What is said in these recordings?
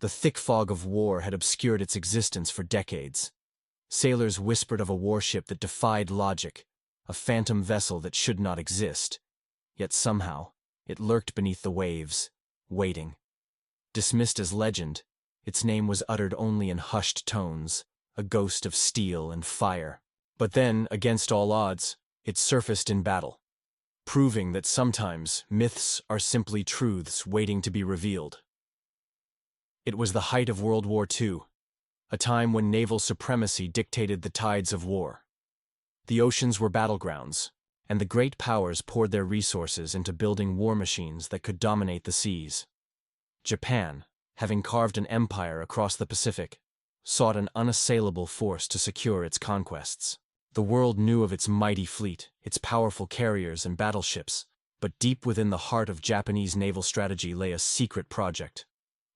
The thick fog of war had obscured its existence for decades. Sailors whispered of a warship that defied logic, a phantom vessel that should not exist. Yet somehow, it lurked beneath the waves, waiting. Dismissed as legend, its name was uttered only in hushed tones, a ghost of steel and fire. But then, against all odds, it surfaced in battle, proving that sometimes myths are simply truths waiting to be revealed. It was the height of World War II, a time when naval supremacy dictated the tides of war. The oceans were battlegrounds, and the great powers poured their resources into building war machines that could dominate the seas. Japan, having carved an empire across the Pacific, sought an unassailable force to secure its conquests. The world knew of its mighty fleet, its powerful carriers and battleships, but deep within the heart of Japanese naval strategy lay a secret project.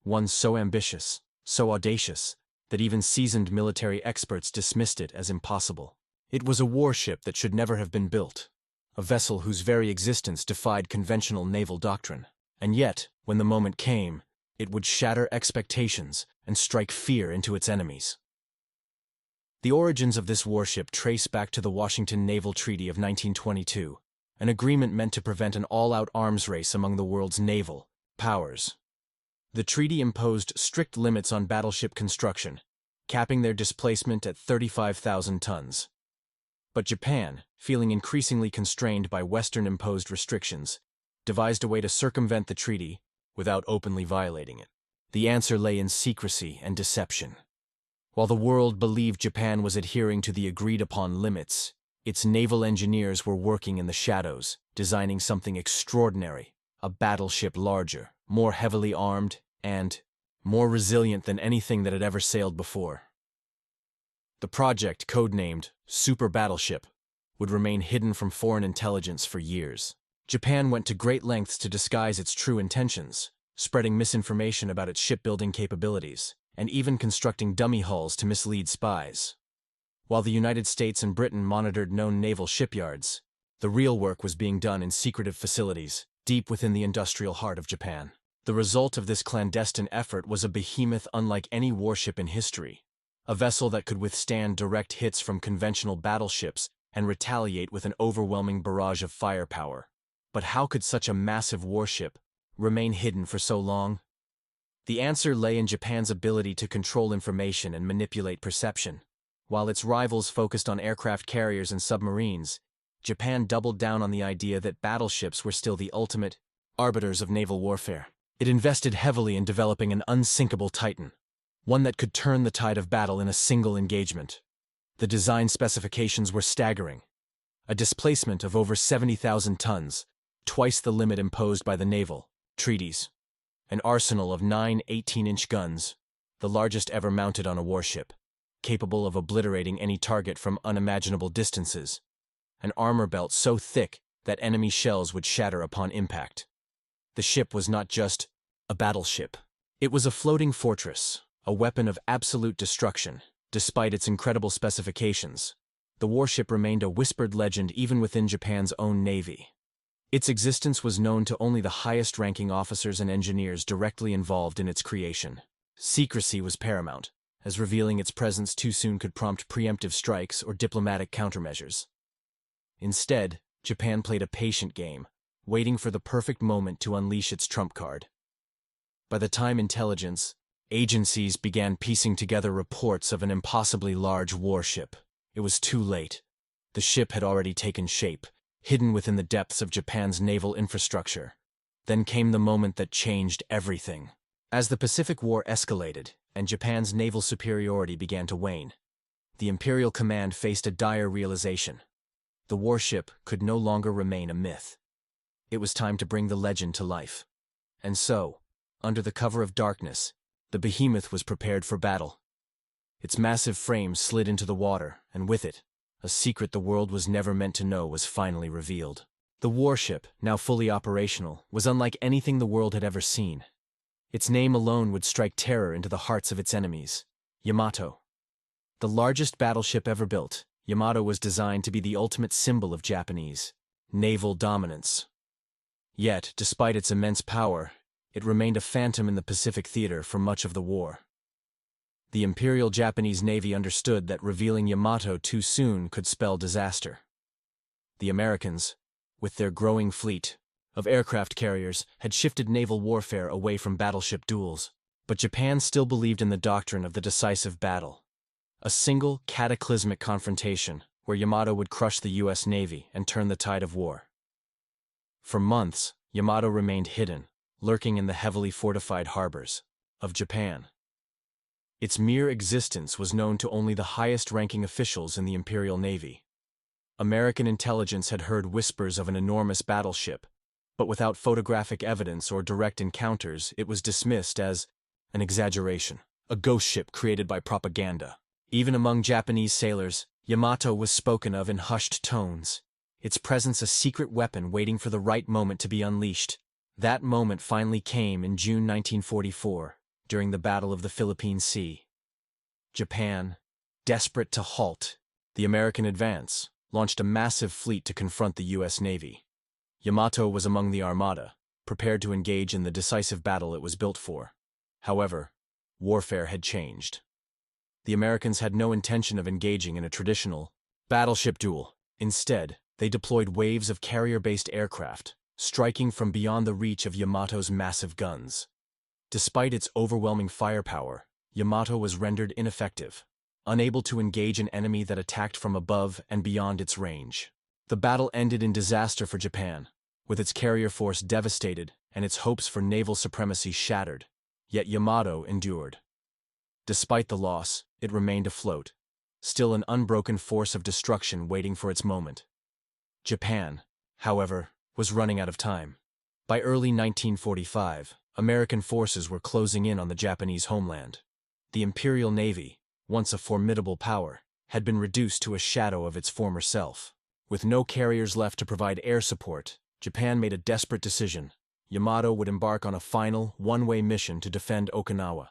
One so ambitious, so audacious, that even seasoned military experts dismissed it as impossible. It was a warship that should never have been built, a vessel whose very existence defied conventional naval doctrine. And yet, when the moment came, it would shatter expectations and strike fear into its enemies. The origins of this warship trace back to the Washington Naval Treaty of 1922, an agreement meant to prevent an all-out arms race among the world's naval powers. The treaty imposed strict limits on battleship construction, capping their displacement at 35,000 tons. But Japan, feeling increasingly constrained by Western-imposed restrictions, devised a way to circumvent the treaty without openly violating it. The answer lay in secrecy and deception. While the world believed Japan was adhering to the agreed-upon limits, its naval engineers were working in the shadows, designing something extraordinary, a battleship larger, more heavily armed, and more resilient than anything that had ever sailed before. The project, codenamed Super Battleship, would remain hidden from foreign intelligence for years. Japan went to great lengths to disguise its true intentions, spreading misinformation about its shipbuilding capabilities, and even constructing dummy hulls to mislead spies. While the United States and Britain monitored known naval shipyards, the real work was being done in secretive facilities, deep within the industrial heart of Japan. The result of this clandestine effort was a behemoth unlike any warship in history, a vessel that could withstand direct hits from conventional battleships and retaliate with an overwhelming barrage of firepower. But how could such a massive warship remain hidden for so long? The answer lay in Japan's ability to control information and manipulate perception. While its rivals focused on aircraft carriers and submarines, Japan doubled down on the idea that battleships were still the ultimate arbiters of naval warfare. It invested heavily in developing an unsinkable titan, one that could turn the tide of battle in a single engagement. The design specifications were staggering. A displacement of over 70,000 tons, twice the limit imposed by the naval treaties. An arsenal of 9 18-inch guns, the largest ever mounted on a warship, capable of obliterating any target from unimaginable distances. An armor belt so thick that enemy shells would shatter upon impact. The ship was not just a battleship. It was a floating fortress, a weapon of absolute destruction. Despite its incredible specifications, the warship remained a whispered legend even within Japan's own navy. Its existence was known to only the highest-ranking officers and engineers directly involved in its creation. Secrecy was paramount, as revealing its presence too soon could prompt preemptive strikes or diplomatic countermeasures. Instead, Japan played a patient game, waiting for the perfect moment to unleash its trump card. By the time intelligence agencies began piecing together reports of an impossibly large warship, it was too late. The ship had already taken shape, hidden within the depths of Japan's naval infrastructure. Then came the moment that changed everything. As the Pacific War escalated and Japan's naval superiority began to wane, the Imperial Command faced a dire realization. The warship could no longer remain a myth. It was time to bring the legend to life. And so, under the cover of darkness, the behemoth was prepared for battle. Its massive frame slid into the water, and with it, a secret the world was never meant to know was finally revealed. The warship, now fully operational, was unlike anything the world had ever seen. Its name alone would strike terror into the hearts of its enemies. Yamato. The largest battleship ever built, Yamato was designed to be the ultimate symbol of Japanese naval dominance. Yet, despite its immense power, it remained a phantom in the Pacific theater for much of the war. The Imperial Japanese Navy understood that revealing Yamato too soon could spell disaster. The Americans, with their growing fleet of aircraft carriers, had shifted naval warfare away from battleship duels, but Japan still believed in the doctrine of the decisive battle. A single, cataclysmic confrontation where Yamato would crush the U.S. Navy and turn the tide of war. For months, Yamato remained hidden, lurking in the heavily fortified harbors of Japan. Its mere existence was known to only the highest-ranking officials in the Imperial Navy. American intelligence had heard whispers of an enormous battleship, but without photographic evidence or direct encounters, it was dismissed as an exaggeration, a ghost ship created by propaganda. Even among Japanese sailors, Yamato was spoken of in hushed tones, its presence a secret weapon waiting for the right moment to be unleashed. That moment finally came in June 1944, during the Battle of the Philippine Sea. Japan, desperate to halt the American advance, launched a massive fleet to confront the U.S. Navy. Yamato was among the armada, prepared to engage in the decisive battle it was built for. However, warfare had changed. The Americans had no intention of engaging in a traditional battleship duel. Instead, they deployed waves of carrier-based aircraft, striking from beyond the reach of Yamato's massive guns. Despite its overwhelming firepower, Yamato was rendered ineffective, unable to engage an enemy that attacked from above and beyond its range. The battle ended in disaster for Japan, with its carrier force devastated and its hopes for naval supremacy shattered. Yet Yamato endured. Despite the loss, it remained afloat, still an unbroken force of destruction waiting for its moment. Japan, however, was running out of time. By early 1945, American forces were closing in on the Japanese homeland. The Imperial Navy, once a formidable power, had been reduced to a shadow of its former self. With no carriers left to provide air support, Japan made a desperate decision. Yamato would embark on a final, one-way mission to defend Okinawa.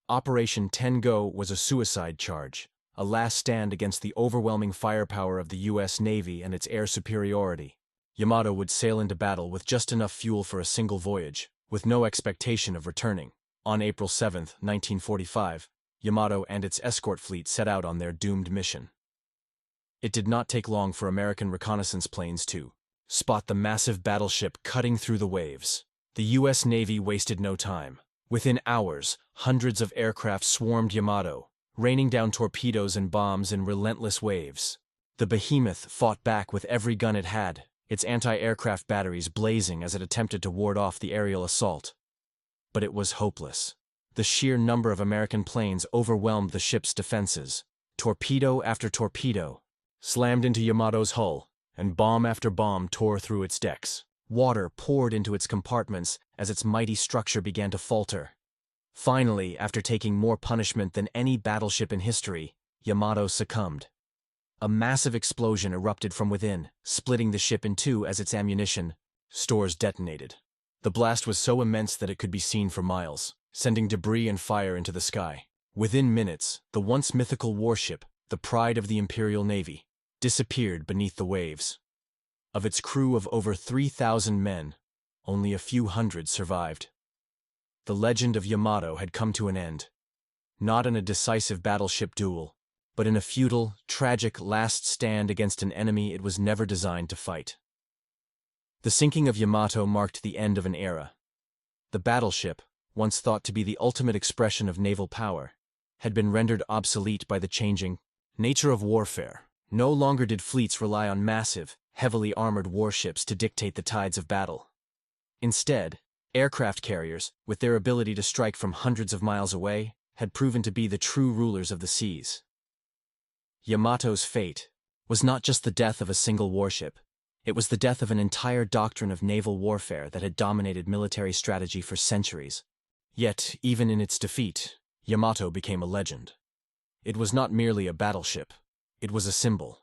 Operation Tengo was a suicide charge, a last stand against the overwhelming firepower of the U.S. Navy and its air superiority. Yamato would sail into battle with just enough fuel for a single voyage, with no expectation of returning. On April 7, 1945, Yamato and its escort fleet set out on their doomed mission. It did not take long for American reconnaissance planes to spot the massive battleship cutting through the waves. The U.S. Navy wasted no time. Within hours, hundreds of aircraft swarmed Yamato, raining down torpedoes and bombs in relentless waves. The behemoth fought back with every gun it had, its anti-aircraft batteries blazing as it attempted to ward off the aerial assault. But it was hopeless. The sheer number of American planes overwhelmed the ship's defenses. Torpedo after torpedo slammed into Yamato's hull, and bomb after bomb tore through its decks. Water poured into its compartments as its mighty structure began to falter. Finally, after taking more punishment than any battleship in history, Yamato succumbed. A massive explosion erupted from within, splitting the ship in two as its ammunition stores detonated. The blast was so immense that it could be seen for miles, sending debris and fire into the sky. Within minutes, the once mythical warship, the pride of the Imperial Navy, disappeared beneath the waves. Of its crew of over 3,000 men, only a few hundred survived. The legend of Yamato had come to an end, not in a decisive battleship duel, but in a futile, tragic last stand against an enemy it was never designed to fight. The sinking of Yamato marked the end of an era. The battleship, once thought to be the ultimate expression of naval power, had been rendered obsolete by the changing nature of warfare. No longer did fleets rely on massive, heavily armored warships to dictate the tides of battle. Instead, aircraft carriers, with their ability to strike from hundreds of miles away, had proven to be the true rulers of the seas. Yamato's fate was not just the death of a single warship. It was the death of an entire doctrine of naval warfare that had dominated military strategy for centuries. Yet, even in its defeat, Yamato became a legend. It was not merely a battleship. It was a symbol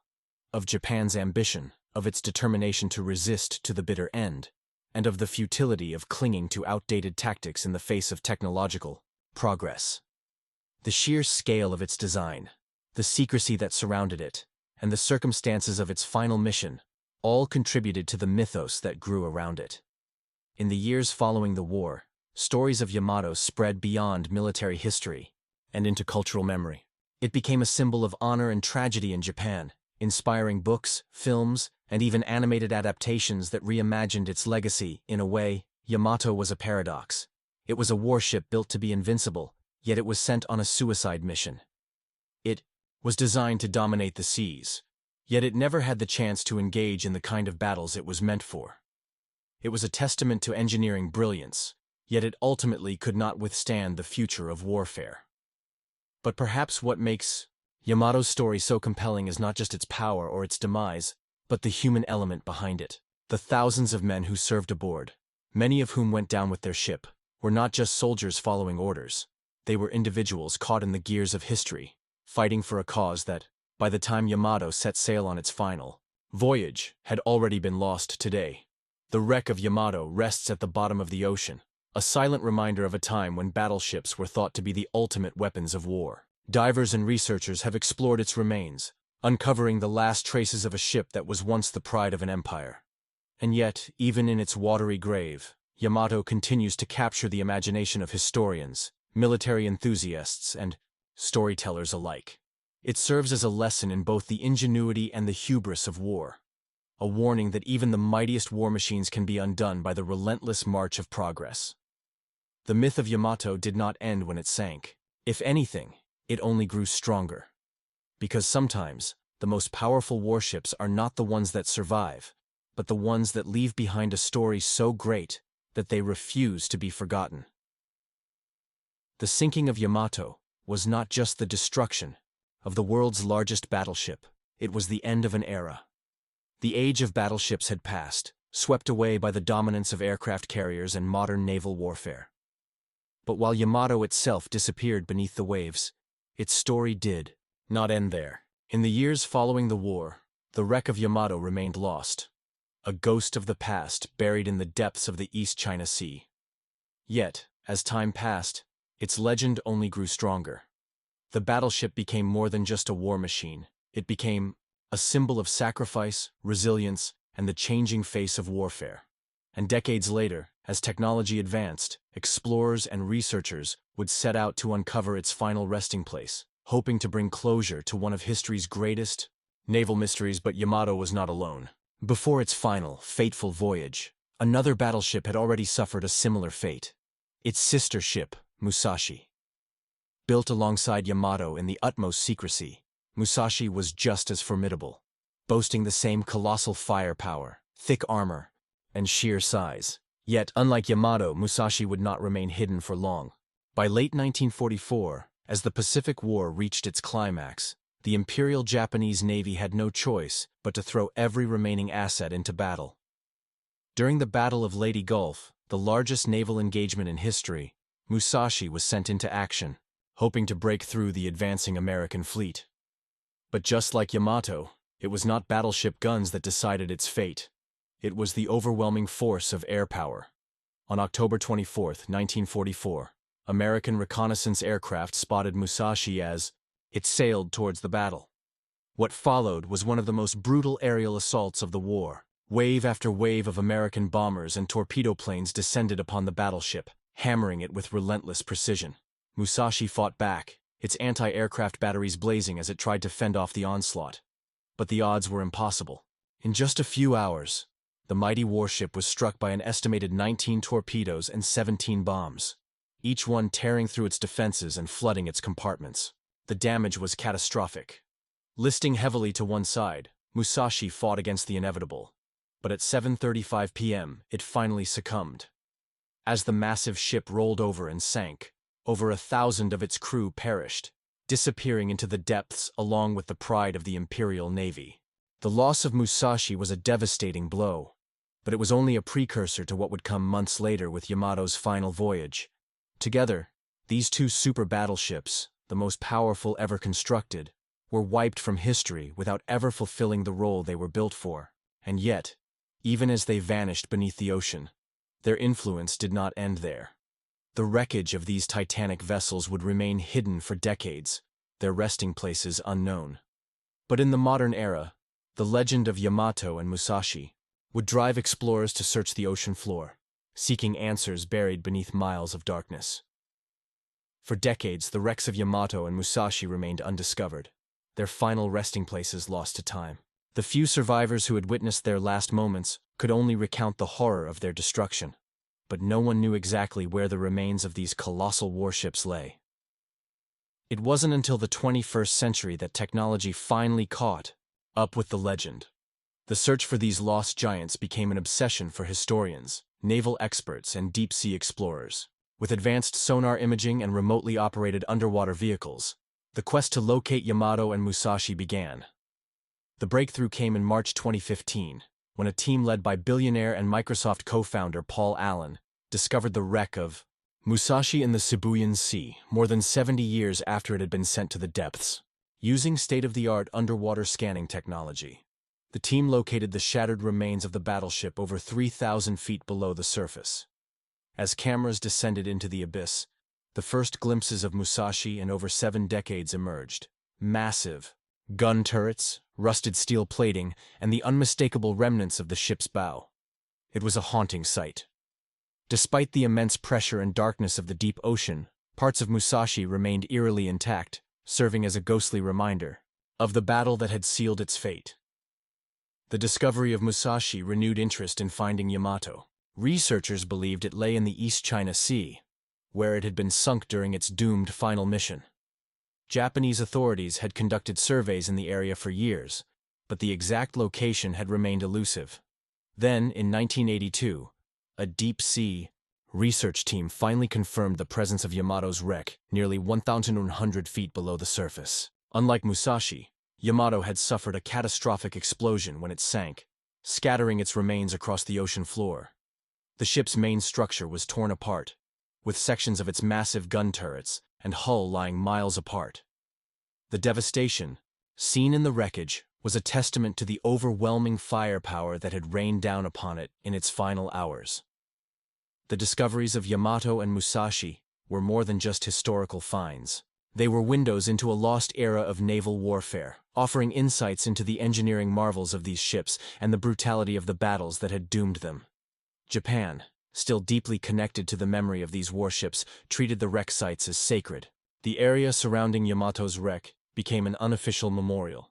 of Japan's ambition, of its determination to resist to the bitter end, and of the futility of clinging to outdated tactics in the face of technological progress. The sheer scale of its design, the secrecy that surrounded it, and the circumstances of its final mission all contributed to the mythos that grew around it. In the years following the war, stories of Yamato spread beyond military history and into cultural memory. It became a symbol of honor and tragedy in Japan, inspiring books, films, and even animated adaptations that reimagined its legacy. In a way, Yamato was a paradox. It was a warship built to be invincible, yet it was sent on a suicide mission. It was designed to dominate the seas, yet it never had the chance to engage in the kind of battles it was meant for. It was a testament to engineering brilliance, yet it ultimately could not withstand the future of warfare. But perhaps what makes Yamato's story so compelling is not just its power or its demise, but the human element behind it. The thousands of men who served aboard, many of whom went down with their ship, were not just soldiers following orders. They were individuals caught in the gears of history, fighting for a cause that, by the time Yamato set sail on its final voyage, had already been lost today. The wreck of Yamato rests at the bottom of the ocean, a silent reminder of a time when battleships were thought to be the ultimate weapons of war. Divers and researchers have explored its remains, uncovering the last traces of a ship that was once the pride of an empire. And yet, even in its watery grave, Yamato continues to capture the imagination of historians, military enthusiasts, and storytellers alike. It serves as a lesson in both the ingenuity and the hubris of war, a warning that even the mightiest war machines can be undone by the relentless march of progress. The myth of Yamato did not end when it sank. If anything, it only grew stronger. Because sometimes, the most powerful warships are not the ones that survive, but the ones that leave behind a story so great that they refuse to be forgotten. The sinking of Yamato was not just the destruction of the world's largest battleship, it was the end of an era. The age of battleships had passed, swept away by the dominance of aircraft carriers and modern naval warfare. But while Yamato itself disappeared beneath the waves, its story did not end there. In the years following the war, the wreck of Yamato remained lost, a ghost of the past buried in the depths of the East China Sea. Yet, as time passed, its legend only grew stronger. The battleship became more than just a war machine. It became a symbol of sacrifice, resilience, and the changing face of warfare. And decades later, as technology advanced, explorers and researchers would set out to uncover its final resting place, hoping to bring closure to one of history's greatest naval mysteries. But Yamato was not alone. Before its final, fateful voyage, another battleship had already suffered a similar fate. Its sister ship, Musashi. Built alongside Yamato in the utmost secrecy, Musashi was just as formidable, boasting the same colossal firepower, thick armor, and sheer size. Yet, unlike Yamato, Musashi would not remain hidden for long. By late 1944, as the Pacific War reached its climax, the Imperial Japanese Navy had no choice but to throw every remaining asset into battle. During the Battle of Leyte Gulf, the largest naval engagement in history, Musashi was sent into action, hoping to break through the advancing American fleet. But just like Yamato, it was not battleship guns that decided its fate. It was the overwhelming force of air power. On October 24, 1944, American reconnaissance aircraft spotted Musashi as it sailed towards the battle. What followed was one of the most brutal aerial assaults of the war. Wave after wave of American bombers and torpedo planes descended upon the battleship, hammering it with relentless precision. Musashi fought back, its anti-aircraft batteries blazing as it tried to fend off the onslaught. But the odds were impossible. In just a few hours, the mighty warship was struck by an estimated 19 torpedoes and 17 bombs, each one tearing through its defenses and flooding its compartments. The damage was catastrophic. Listing heavily to one side, Musashi fought against the inevitable. But at 7:35 p.m., it finally succumbed. As the massive ship rolled over and sank, over 1,000 of its crew perished, disappearing into the depths along with the pride of the Imperial Navy. The loss of Musashi was a devastating blow, but it was only a precursor to what would come months later with Yamato's final voyage. Together, these two super battleships, the most powerful ever constructed, were wiped from history without ever fulfilling the role they were built for. And yet, even as they vanished beneath the ocean, their influence did not end there. The wreckage of these titanic vessels would remain hidden for decades, their resting places unknown. But in the modern era, the legend of Yamato and Musashi would drive explorers to search the ocean floor. seeking answers buried beneath miles of darkness. For decades, the wrecks of Yamato and Musashi remained undiscovered, their final resting places lost to time. The few survivors who had witnessed their last moments could only recount the horror of their destruction, but no one knew exactly where the remains of these colossal warships lay. It wasn't until the 21st century that technology finally caught up with the legend. The search for these lost giants became an obsession for historians, naval experts, and deep-sea explorers. With advanced sonar imaging and remotely operated underwater vehicles, the quest to locate Yamato and Musashi began. The breakthrough came in March 2015, when a team led by billionaire and Microsoft co-founder Paul Allen discovered the wreck of Musashi in the Sibuyan Sea, more than 70 years after it had been sent to the depths. Using state-of-the-art underwater scanning technology, the team located the shattered remains of the battleship over 3,000 feet below the surface. As cameras descended into the abyss, the first glimpses of Musashi in over 7 decades emerged. Massive gun turrets, rusted steel plating, and the unmistakable remnants of the ship's bow. It was a haunting sight. Despite the immense pressure and darkness of the deep ocean, parts of Musashi remained eerily intact, serving as a ghostly reminder of the battle that had sealed its fate. The discovery of Musashi renewed interest in finding Yamato. Researchers believed it lay in the East China Sea, where it had been sunk during its doomed final mission. Japanese authorities had conducted surveys in the area for years, but the exact location had remained elusive. Then, in 1982, a deep-sea research team finally confirmed the presence of Yamato's wreck nearly 1,100 feet below the surface. Unlike Musashi, Yamato had suffered a catastrophic explosion when it sank, scattering its remains across the ocean floor. The ship's main structure was torn apart, with sections of its massive gun turrets and hull lying miles apart. The devastation, seen in the wreckage, was a testament to the overwhelming firepower that had rained down upon it in its final hours. The discoveries of Yamato and Musashi were more than just historical finds. They were windows into a lost era of naval warfare, offering insights into the engineering marvels of these ships and the brutality of the battles that had doomed them. Japan, still deeply connected to the memory of these warships, treated the wreck sites as sacred. The area surrounding Yamato's wreck became an unofficial memorial,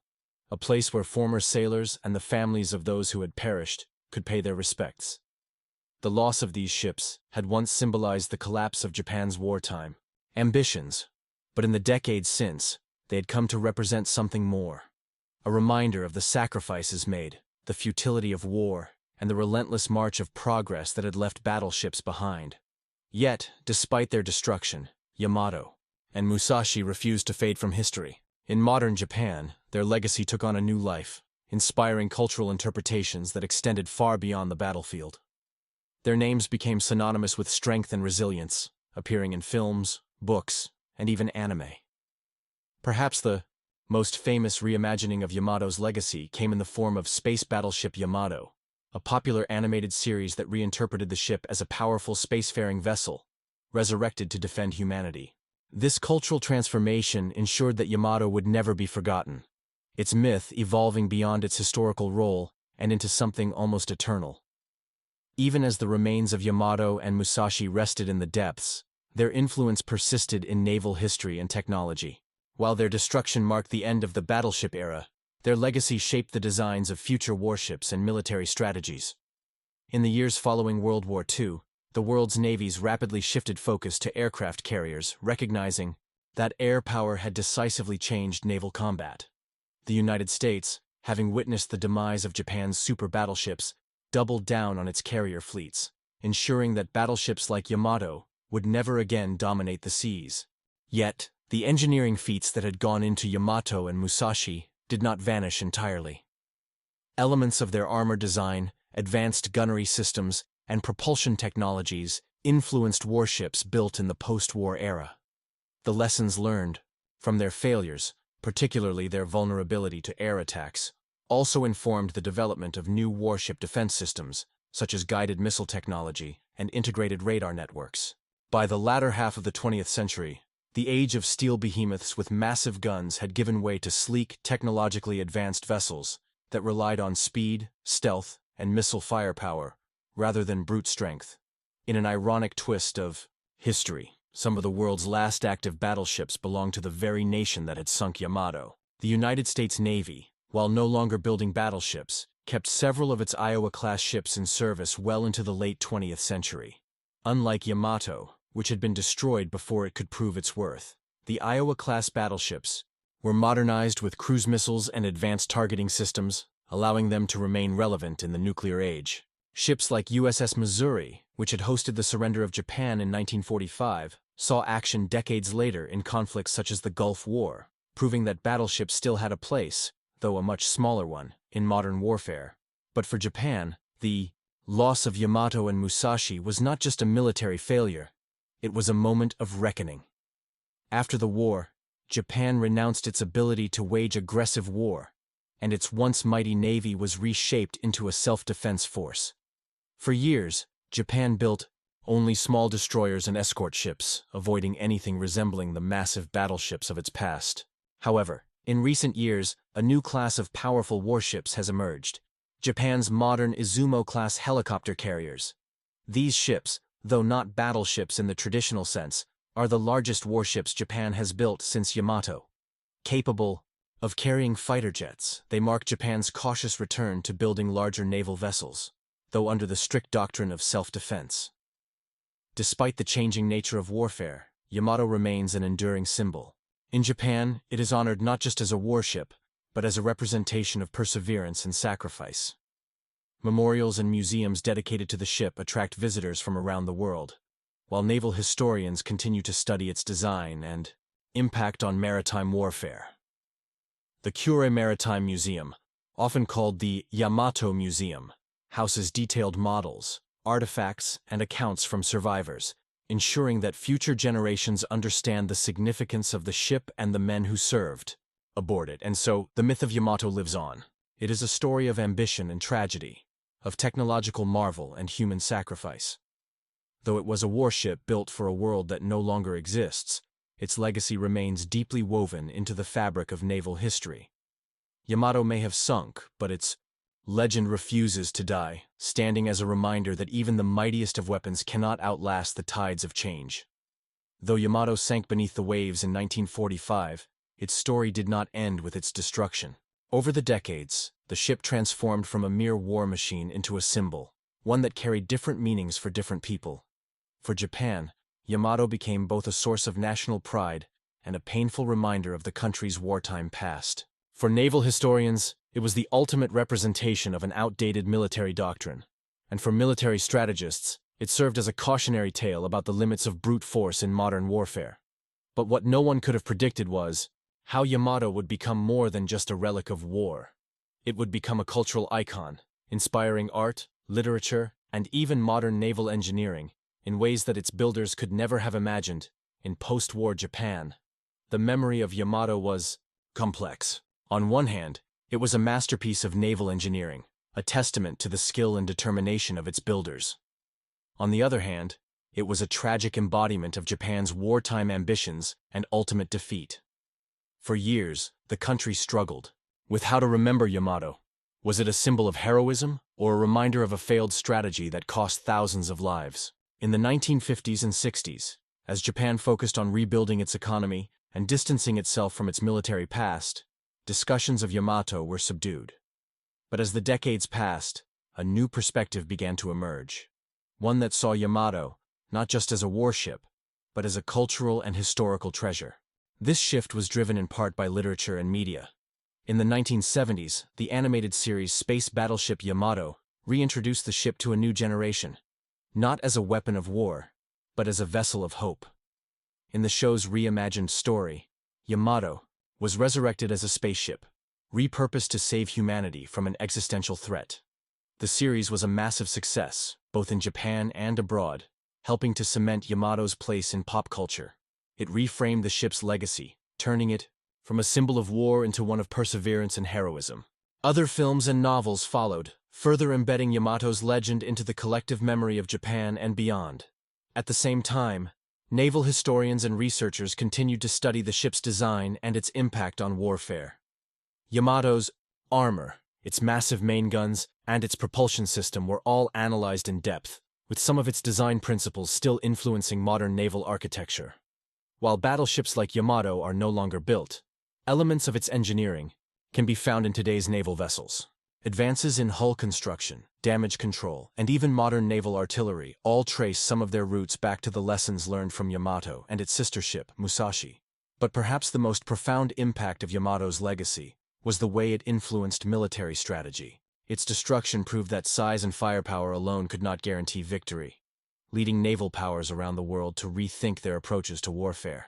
a place where former sailors and the families of those who had perished could pay their respects. The loss of these ships had once symbolized the collapse of Japan's wartime ambitions, but in the decades since, they had come to represent something more. A reminder of the sacrifices made, the futility of war, and the relentless march of progress that had left battleships behind. Yet, despite their destruction, Yamato and Musashi refused to fade from history. In modern Japan, their legacy took on a new life, inspiring cultural interpretations that extended far beyond the battlefield. Their names became synonymous with strength and resilience, appearing in films, books, and even anime. Perhaps the most famous reimagining of Yamato's legacy came in the form of Space Battleship Yamato, a popular animated series that reinterpreted the ship as a powerful spacefaring vessel, resurrected to defend humanity. This cultural transformation ensured that Yamato would never be forgotten, its myth evolving beyond its historical role and into something almost eternal. Even as the remains of Yamato and Musashi rested in the depths, their influence persisted in naval history and technology. While their destruction marked the end of the battleship era, their legacy shaped the designs of future warships and military strategies. In the years following World War II, the world's navies rapidly shifted focus to aircraft carriers, recognizing that air power had decisively changed naval combat. The United States, having witnessed the demise of Japan's super battleships, doubled down on its carrier fleets, ensuring that battleships like Yamato would never again dominate the seas. Yet, the engineering feats that had gone into Yamato and Musashi did not vanish entirely. Elements of their armor design, advanced gunnery systems, and propulsion technologies influenced warships built in the post-war era. The lessons learned from their failures, particularly their vulnerability to air attacks, also informed the development of new warship defense systems, such as guided missile technology and integrated radar networks. By the latter half of the 20th century, the age of steel behemoths with massive guns had given way to sleek, technologically advanced vessels that relied on speed, stealth, and missile firepower, rather than brute strength. In an ironic twist of history, some of the world's last active battleships belonged to the very nation that had sunk Yamato. The United States Navy, while no longer building battleships, kept several of its Iowa-class ships in service well into the late 20th century. Unlike Yamato, which had been destroyed before it could prove its worth, the Iowa-class battleships were modernized with cruise missiles and advanced targeting systems, allowing them to remain relevant in the nuclear age. Ships like USS Missouri, which had hosted the surrender of Japan in 1945, saw action decades later in conflicts such as the Gulf War, proving that battleships still had a place, though a much smaller one, in modern warfare. But for Japan, the loss of Yamato and Musashi was not just a military failure, it was a moment of reckoning. After the war, Japan renounced its ability to wage aggressive war, and its once mighty navy was reshaped into a self-defense force. For years, Japan built only small destroyers and escort ships, avoiding anything resembling the massive battleships of its past. However, in recent years, a new class of powerful warships has emerged: Japan's modern Izumo-class helicopter carriers. These ships, though not battleships in the traditional sense, are the largest warships Japan has built since Yamato. Capable of carrying fighter jets, they mark Japan's cautious return to building larger naval vessels, though under the strict doctrine of self-defense. Despite the changing nature of warfare, Yamato remains an enduring symbol. In Japan, it is honored not just as a warship, but as a representation of perseverance and sacrifice. Memorials and museums dedicated to the ship attract visitors from around the world, while naval historians continue to study its design and impact on maritime warfare. The Kure Maritime Museum, often called the Yamato Museum, houses detailed models, artifacts, and accounts from survivors, ensuring that future generations understand the significance of the ship and the men who served aboard it. And so, the myth of Yamato lives on. It is a story of ambition and tragedy, of technological marvel and human sacrifice. Though it was a warship built for a world that no longer exists, its legacy remains deeply woven into the fabric of naval history. Yamato may have sunk, but its legend refuses to die, standing as a reminder that even the mightiest of weapons cannot outlast the tides of change. Though Yamato sank beneath the waves in 1945, its story did not end with its destruction. Over the decades, the ship transformed from a mere war machine into a symbol, one that carried different meanings for different people. For Japan, Yamato became both a source of national pride and a painful reminder of the country's wartime past. For naval historians, it was the ultimate representation of an outdated military doctrine, and for military strategists, it served as a cautionary tale about the limits of brute force in modern warfare. But what no one could have predicted was how Yamato would become more than just a relic of war. It would become a cultural icon, inspiring art, literature, and even modern naval engineering in ways that its builders could never have imagined. In post-war Japan, the memory of Yamato was complex. On one hand, it was a masterpiece of naval engineering, a testament to the skill and determination of its builders. On the other hand, it was a tragic embodiment of Japan's wartime ambitions and ultimate defeat. For years, the country struggled with how to remember Yamato. Was it a symbol of heroism, or a reminder of a failed strategy that cost thousands of lives? In the 1950s and 60s, as Japan focused on rebuilding its economy and distancing itself from its military past, discussions of Yamato were subdued. But as the decades passed, a new perspective began to emerge, one that saw Yamato not just as a warship, but as a cultural and historical treasure. This shift was driven in part by literature and media. In the 1970s, the animated series Space Battleship Yamato reintroduced the ship to a new generation, not as a weapon of war, but as a vessel of hope. In the show's reimagined story, Yamato was resurrected as a spaceship, repurposed to save humanity from an existential threat. The series was a massive success, both in Japan and abroad, helping to cement Yamato's place in pop culture. It reframed the ship's legacy, turning it from a symbol of war into one of perseverance and heroism. Other films and novels followed, further embedding Yamato's legend into the collective memory of Japan and beyond. At the same time, naval historians and researchers continued to study the ship's design and its impact on warfare. Yamato's armor, its massive main guns, and its propulsion system were all analyzed in depth, with some of its design principles still influencing modern naval architecture. While battleships like Yamato are no longer built, elements of its engineering can be found in today's naval vessels. Advances in hull construction, damage control, and even modern naval artillery all trace some of their roots back to the lessons learned from Yamato and its sister ship, Musashi. But perhaps the most profound impact of Yamato's legacy was the way it influenced military strategy. Its destruction proved that size and firepower alone could not guarantee victory, leading naval powers around the world to rethink their approaches to warfare.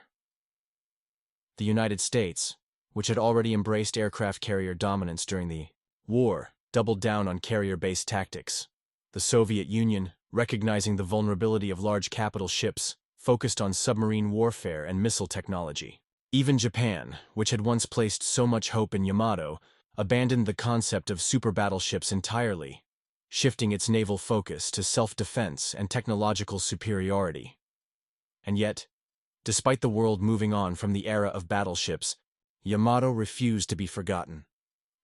The United States, which had already embraced aircraft carrier dominance during the war, doubled down on carrier-based tactics. The Soviet Union, recognizing the vulnerability of large capital ships, focused on submarine warfare and missile technology. Even Japan, which had once placed so much hope in Yamato, abandoned the concept of super battleships entirely, shifting its naval focus to self-defense and technological superiority. And yet, despite the world moving on from the era of battleships, Yamato refused to be forgotten.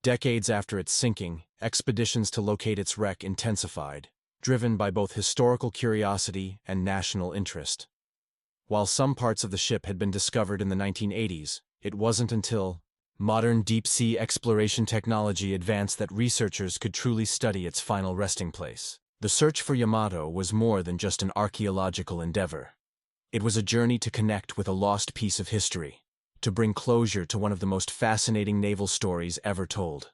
Decades after its sinking, expeditions to locate its wreck intensified, driven by both historical curiosity and national interest. While some parts of the ship had been discovered in the 1980s, it wasn't until modern deep-sea exploration technology advanced that researchers could truly study its final resting place. The search for Yamato was more than just an archaeological endeavor. It was a journey to connect with a lost piece of history, to bring closure to one of the most fascinating naval stories ever told.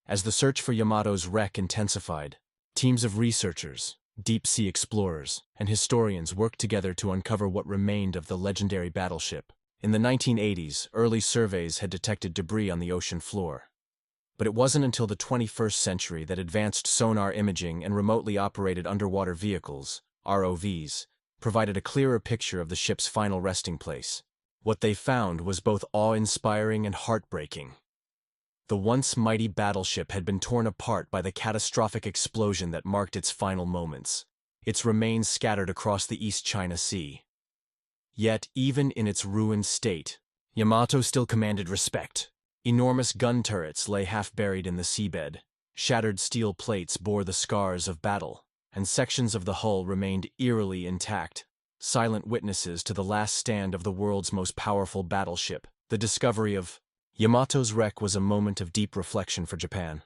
As the search for Yamato's wreck intensified, teams of researchers, deep-sea explorers, and historians worked together to uncover what remained of the legendary battleship. In the 1980s, early surveys had detected debris on the ocean floor. But it wasn't until the 21st century that advanced sonar imaging and remotely operated underwater vehicles, ROVs, provided a clearer picture of the ship's final resting place. What they found was both awe-inspiring and heartbreaking. The once mighty battleship had been torn apart by the catastrophic explosion that marked its final moments, its remains scattered across the East China Sea. Yet, even in its ruined state, Yamato still commanded respect. Enormous gun turrets lay half-buried in the seabed, shattered steel plates bore the scars of battle, and sections of the hull remained eerily intact, silent witnesses to the last stand of the world's most powerful battleship. The discovery of Yamato's wreck was a moment of deep reflection for Japan.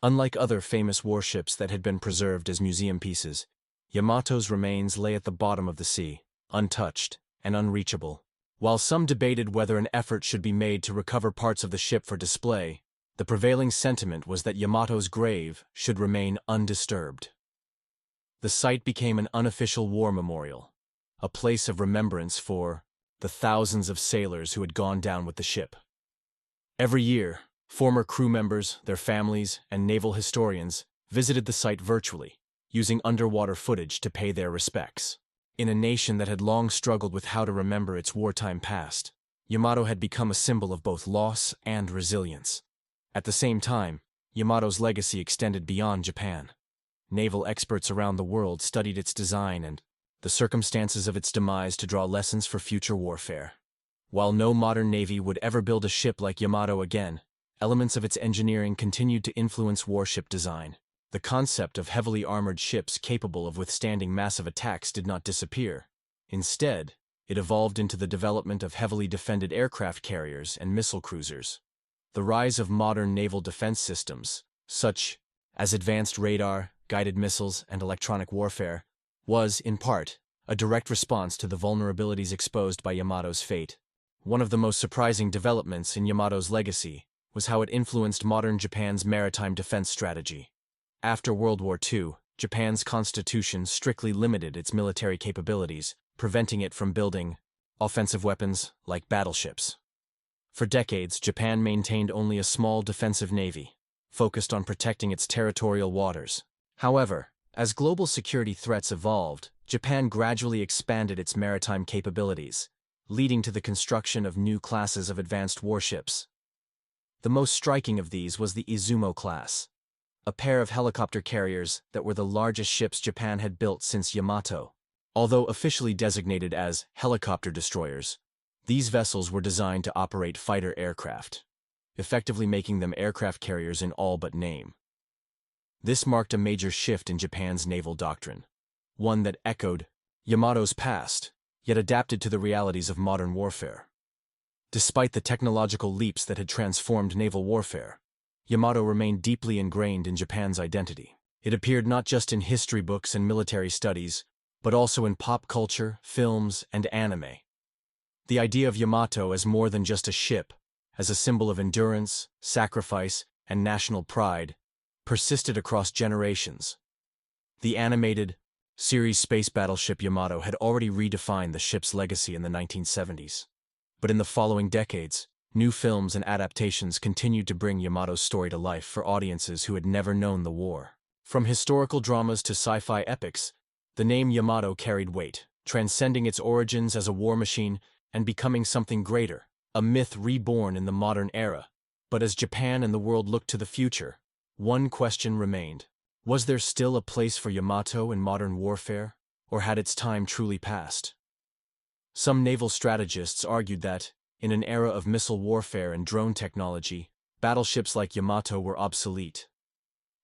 Unlike other famous warships that had been preserved as museum pieces, Yamato's remains lay at the bottom of the sea, untouched and unreachable. While some debated whether an effort should be made to recover parts of the ship for display, the prevailing sentiment was that Yamato's grave should remain undisturbed. The site became an unofficial war memorial, a place of remembrance for the thousands of sailors who had gone down with the ship. Every year, former crew members, their families, and naval historians visited the site virtually, using underwater footage to pay their respects. In a nation that had long struggled with how to remember its wartime past, Yamato had become a symbol of both loss and resilience. At the same time, Yamato's legacy extended beyond Japan. Naval experts around the world studied its design and the circumstances of its demise to draw lessons for future warfare. While no modern navy would ever build a ship like Yamato again, elements of its engineering continued to influence warship design. The concept of heavily armored ships capable of withstanding massive attacks did not disappear. Instead, it evolved into the development of heavily defended aircraft carriers and missile cruisers. The rise of modern naval defense systems, such as advanced radar, guided missiles, and electronic warfare, was, in part, a direct response to the vulnerabilities exposed by Yamato's fate. One of the most surprising developments in Yamato's legacy was how it influenced modern Japan's maritime defense strategy. After World War II, Japan's constitution strictly limited its military capabilities, preventing it from building offensive weapons like battleships. For decades, Japan maintained only a small defensive navy, focused on protecting its territorial waters. However, as global security threats evolved, Japan gradually expanded its maritime capabilities, leading to the construction of new classes of advanced warships. The most striking of these was the Izumo class, a pair of helicopter carriers that were the largest ships Japan had built since Yamato. Although officially designated as helicopter destroyers, these vessels were designed to operate fighter aircraft, effectively making them aircraft carriers in all but name. This marked a major shift in Japan's naval doctrine. one that echoed Yamato's past, yet adapted to the realities of modern warfare. Despite the technological leaps that had transformed naval warfare, Yamato remained deeply ingrained in Japan's identity. It appeared not just in history books and military studies, but also in pop culture, films, and anime. The idea of Yamato as more than just a ship, as a symbol of endurance, sacrifice, and national pride, persisted across generations. The animated series space battleship Yamato had already redefined the ship's legacy in the 1970s. But in the following decades, new films and adaptations continued to bring Yamato's story to life for audiences who had never known the war. From historical dramas to sci-fi epics, the name Yamato carried weight, transcending its origins as a war machine and becoming something greater, a myth reborn in the modern era. But as Japan and the world looked to the future, one question remained. Was there still a place for Yamato in modern warfare, or had its time truly passed? Some naval strategists argued that, in an era of missile warfare and drone technology, battleships like Yamato were obsolete.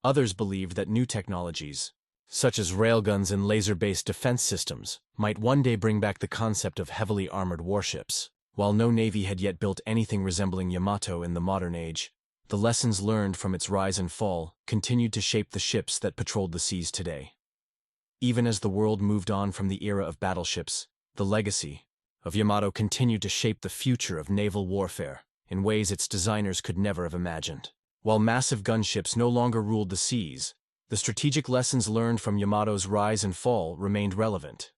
Others believed that new technologies, such as railguns and laser-based defense systems, might one day bring back the concept of heavily armored warships. While no navy had yet built anything resembling Yamato in the modern age, the lessons learned from its rise and fall continued to shape the ships that patrolled the seas today. Even as the world moved on from the era of battleships, the legacy of Yamato continued to shape the future of naval warfare in ways its designers could never have imagined. While massive gunships no longer ruled the seas, the strategic lessons learned from Yamato's rise and fall remained relevant.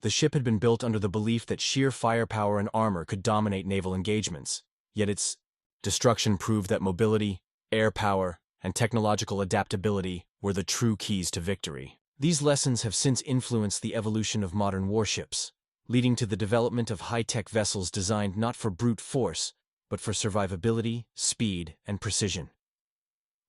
The ship had been built under the belief that sheer firepower and armor could dominate naval engagements, yet its destruction proved that mobility, air power, and technological adaptability were the true keys to victory. These lessons have since influenced the evolution of modern warships, leading to the development of high-tech vessels designed not for brute force, but for survivability, speed, and precision.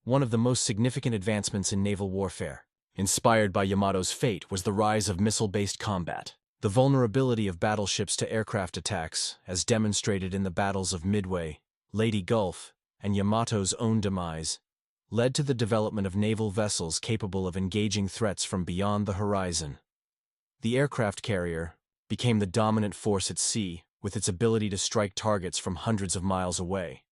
One of the most significant advancements in naval warfare, inspired by Yamato's fate, was the rise of missile-based combat. The vulnerability of battleships to aircraft attacks, as demonstrated in the battles of Midway, Leyte Gulf, and Yamato's own demise, led to the development of naval vessels capable of engaging threats from beyond the horizon. The aircraft carrier became the dominant force at sea, with its ability to strike targets from hundreds of miles away.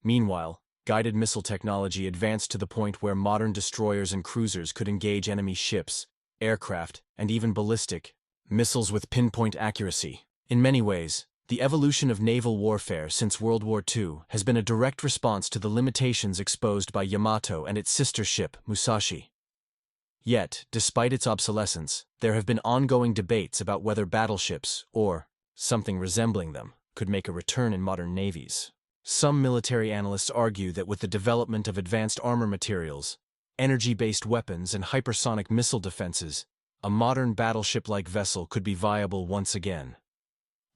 Meanwhile, guided missile technology advanced to the point where modern destroyers and cruisers could engage enemy ships, aircraft, and even ballistic missiles with pinpoint accuracy. In many ways, the evolution of naval warfare since World War II has been a direct response to the limitations exposed by Yamato and its sister ship, Musashi. Yet, despite its obsolescence, there have been ongoing debates about whether battleships, or something resembling them, could make a return in modern navies. Some military analysts argue that with the development of advanced armor materials, energy-based weapons, and hypersonic missile defenses, a modern battleship-like vessel could be viable once again.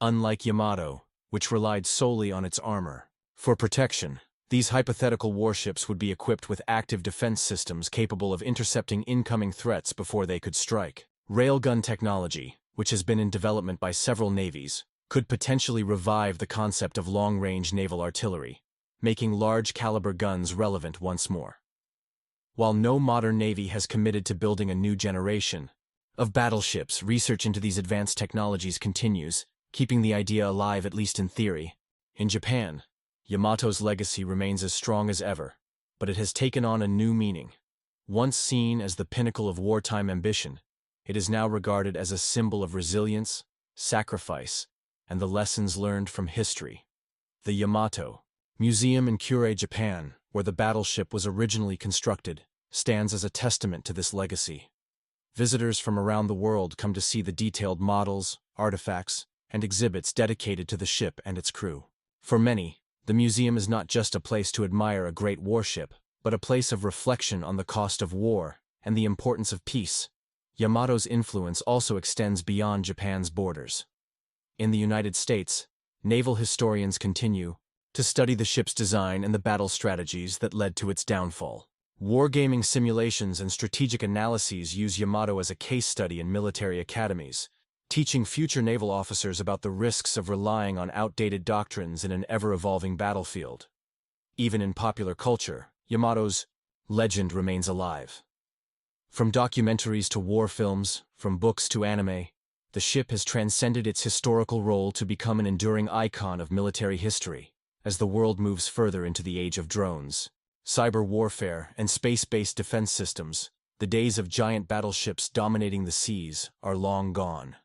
Unlike Yamato, which relied solely on its armor for protection, these hypothetical warships would be equipped with active defense systems capable of intercepting incoming threats before they could strike. Railgun technology, which has been in development by several navies, could potentially revive the concept of long-range naval artillery, making large-caliber guns relevant once more. While no modern navy has committed to building a new generation of battleships, research into these advanced technologies continues, keeping the idea alive at least in theory. In Japan, Yamato's legacy remains as strong as ever, but it has taken on a new meaning. Once seen as the pinnacle of wartime ambition, it is now regarded as a symbol of resilience, sacrifice, and the lessons learned from history. The Yamato Museum in Kure, Japan, where the battleship was originally constructed, stands as a testament to this legacy. Visitors from around the world come to see the detailed models, artifacts, and exhibits dedicated to the ship and its crew. For many, the museum is not just a place to admire a great warship, but a place of reflection on the cost of war and the importance of peace. Yamato's influence also extends beyond Japan's borders. In the United States, naval historians continue to study the ship's design and the battle strategies that led to its downfall. Wargaming simulations and strategic analyses use Yamato as a case study in military academies, teaching future naval officers about the risks of relying on outdated doctrines in an ever-evolving battlefield. Even in popular culture, Yamato's legend remains alive. From documentaries to war films, from books to anime, the ship has transcended its historical role to become an enduring icon of military history. As the world moves further into the age of drones, cyber warfare, and space-based defense systems, the days of giant battleships dominating the seas are long gone.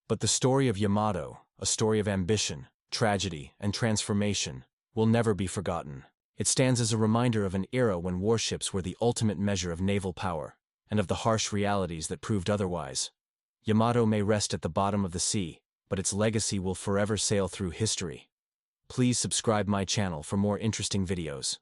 But the story of Yamato, a story of ambition, tragedy, and transformation, will never be forgotten. It stands as a reminder of an era when warships were the ultimate measure of naval power, and of the harsh realities that proved otherwise. Yamato may rest at the bottom of the sea, but its legacy will forever sail through history. Please subscribe my channel for more interesting videos.